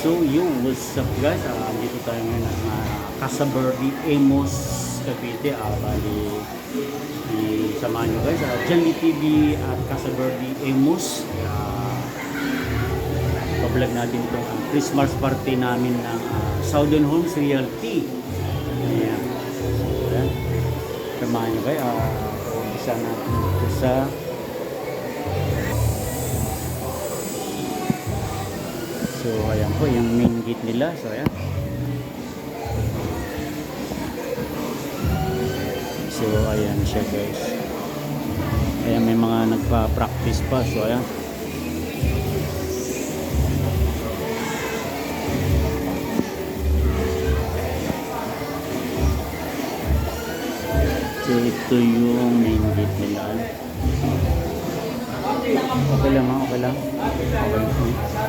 So yun, what's up guys? Dito tayo ngayon ng Casa Verde, Amos, Cavite. Bali, samahan nyo guys. Janly TV at Casa Verde, Amos. Pablog natin itong Christmas party namin ng Southern Homes Realty. Ayan. Ayan. Samahan nyo guys. Umpisa natin ito sa so ayan po yung main gate nila. So ayan. So ayan siya guys. Ayan, may mga nagpa-practice pa. So ayan. So ito yung main gate nila. Okay lang ha, okay lang.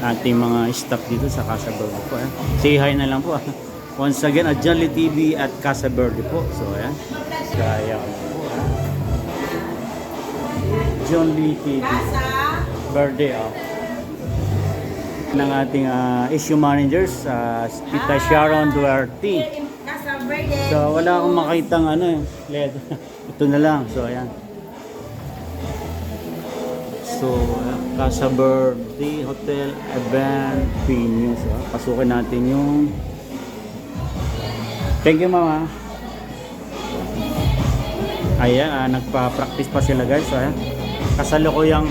Ating mga staff dito sa Casa Verde po. Say hi na lang po. Once again, at Janly TV at Casa Verde po. So ayan. Kaya ko po. Janly TV Verde. Ng ating issue managers, Tita Sharon Duarte. So wala akong makitang LED. Ito na lang. So ayan. So, Casa Verde Hotel Event Venue. So, pasukin natin yung thank you mama. Ayan, nagpa-practice pa sila guys. So, ayan. Kasalukuyang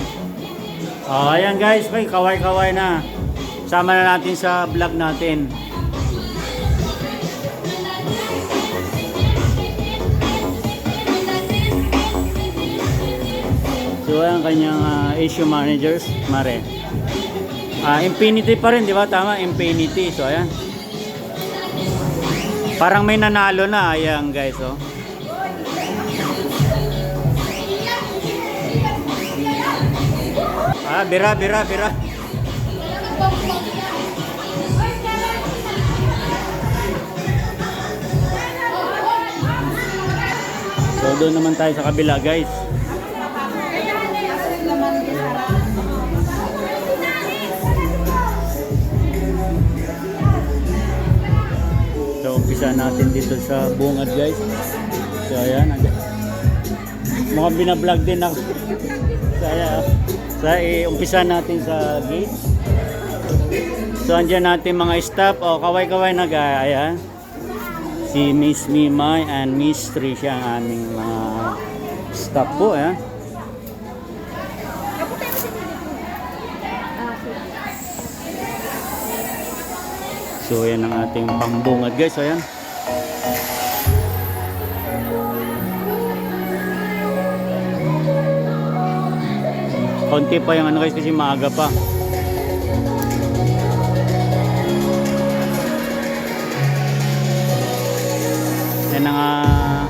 ayan guys, may kaway-kaway na. Sama na natin sa vlog natin. So ang kanyang issue managers, Mare. Infinity pa rin, di ba? Tama, Infinity. So ayan. Parang may nanalo na, ayan guys, oh. Bira. So doon naman tayo sa kabila, guys. So, umpisa natin dito sa bungad guys. So, ayan. Mukhang binablog din ako. So, ayan. So, umpisa natin sa gate. So, andyan natin mga staff. O, kaway-kaway na guys. Ayan. Si Miss Mimay and Miss Tricia ang aming mga staff po. Ayan. So yan ang ating pambungad guys. So yan. Konti pa yung guys kasi maaga pa. Yan ang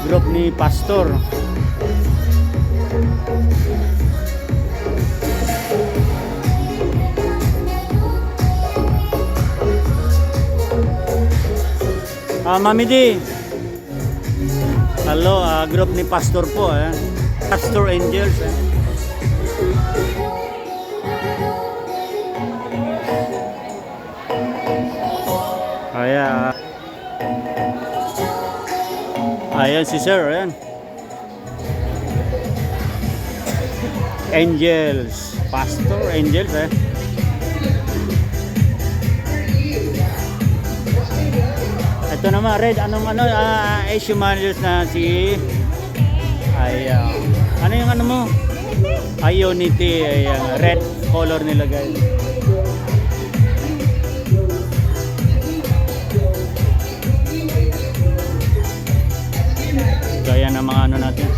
group ni Pastor. Mami D. Hello, group ni Pastor po. Pastor Angels. Ayan si Sir. Ayan. Angels. Pastor Angels. Ito naman, Red, issue managers na si ano yung mo? Unity, red color nila guys. Gaya ng mga natin.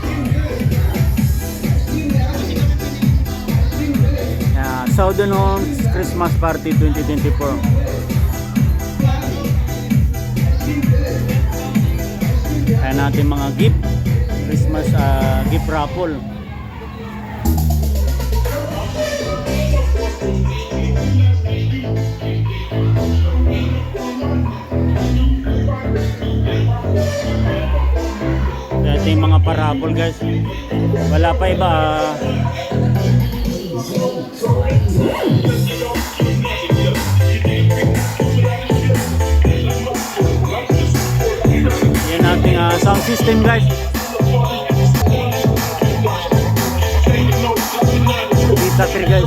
Southern Homes Christmas Party 2024. Ayan natin mga gift, Christmas gift raffle. Ito yung mga paraffle guys. Wala pa iba. sound system guys. Kita guys.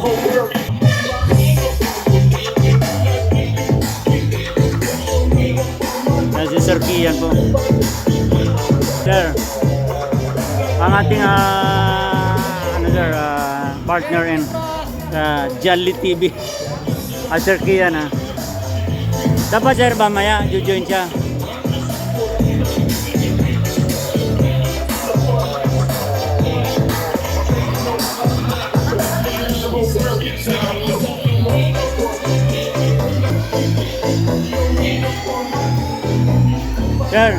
Si Sir Kian po. Sir, ang ating partner in Jolly TV. Sir Kian Dapat sir mamaya join siya. Sir,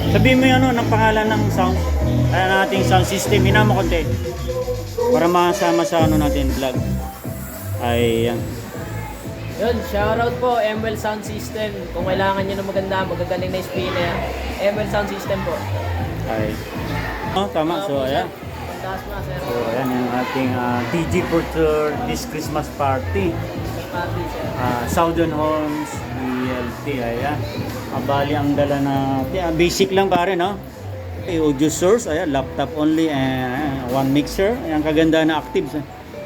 sabihin mo yung ng pangalan ng sound, nating sound system, hina mo konti para makasama sa natin vlog. Ay, yan. Yun, shoutout po, ML Sound System. Kung kailangan nyo ng magagaling na spinner, ML Sound System po. Ay. Tama, so ayan. Taas mo, sir. So ayan yung ating TG Porter this Christmas party. Party, sir. Southern Homes BLT, ayan. Bali ang dala na basic lang pare, no? Audio source, ayan, laptop only and one mixer. Ayan, kaganda na active.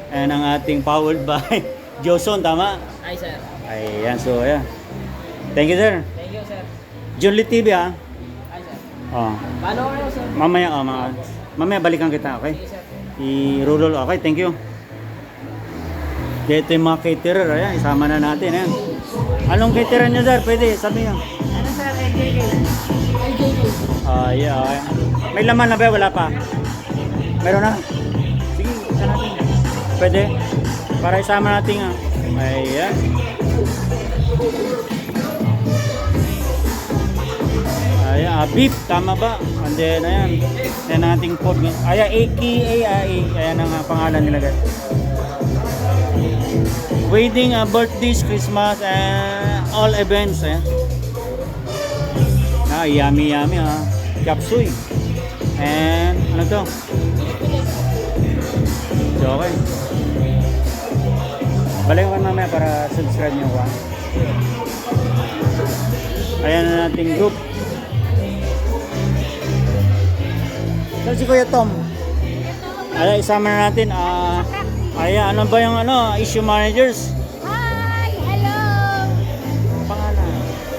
And ang ating powered by Joson, tama? Ay, sir. Ayan, so ayan. Thank you, sir. Thank you, sir. Junli TV, Ay, sir. Paano kayo, sir? Mamaya, mamaya balikan kita, okay? Sige, sir. I-roll, okay, thank you. Dito yung mga caterer, ayan, isama na natin, ayan. Anong caterer nyo, sir? Pwede, sabi nyo. Ano, sir? AJK. AJK. Yeah, okay. May laman na ba? Wala pa? Meron na? Sige, isa natin. Pwede? Para isama natin, ayan. Ayan, beef, tama ba? And then, ayan. Ayan ang ating pod. Ayan, ayan ang pangalan nila, guys. Wedding, birthdays, Christmas, all events. Yummy, Chapsuy. And ano to? So, okay. Balik ko mamaya para subscribe nyo ko. Ayan na nating group. So, si Kuya Tom. Ayan, isama na natin. Ayan, ano ba yung issue managers? Hi! Hello! Pangalan?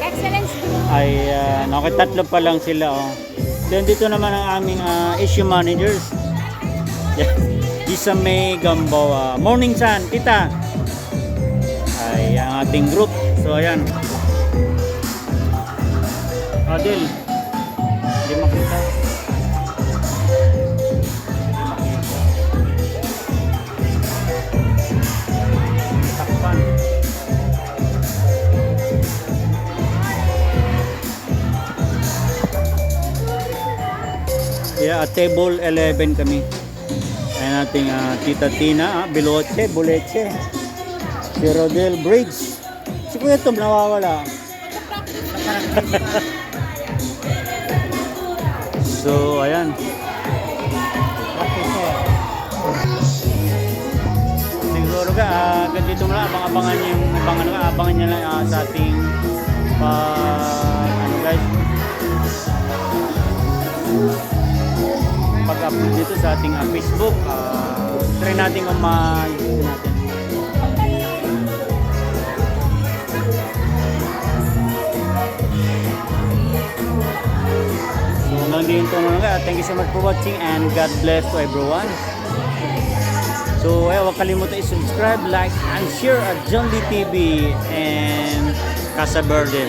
Excellence Group! Ayan, okay, tatlo pa lang sila. Then dito naman ang aming issue managers. Isa May Gambaw, Morning Sun, tita. Ay, ang ating group. So, ayan. Adil. Hindi makita. Takpan. Yeah, table 11 kami. Ayan nating Tita Tina, Biloche, Buleche. Si Rodel Bridge. Si Kuya Tom nawawala. So, ayan. Siguro ka, ganito mo lang, abangan nyo lang sa ating guys, pag-upload dito sa ating Facebook. Try natin kung ma-use natin. So, hanggang dito na lang. Thank you so much for watching and God bless to everyone. So, huwag kalimutan i-subscribe, like, and share at John Lee TV and Casa Verde.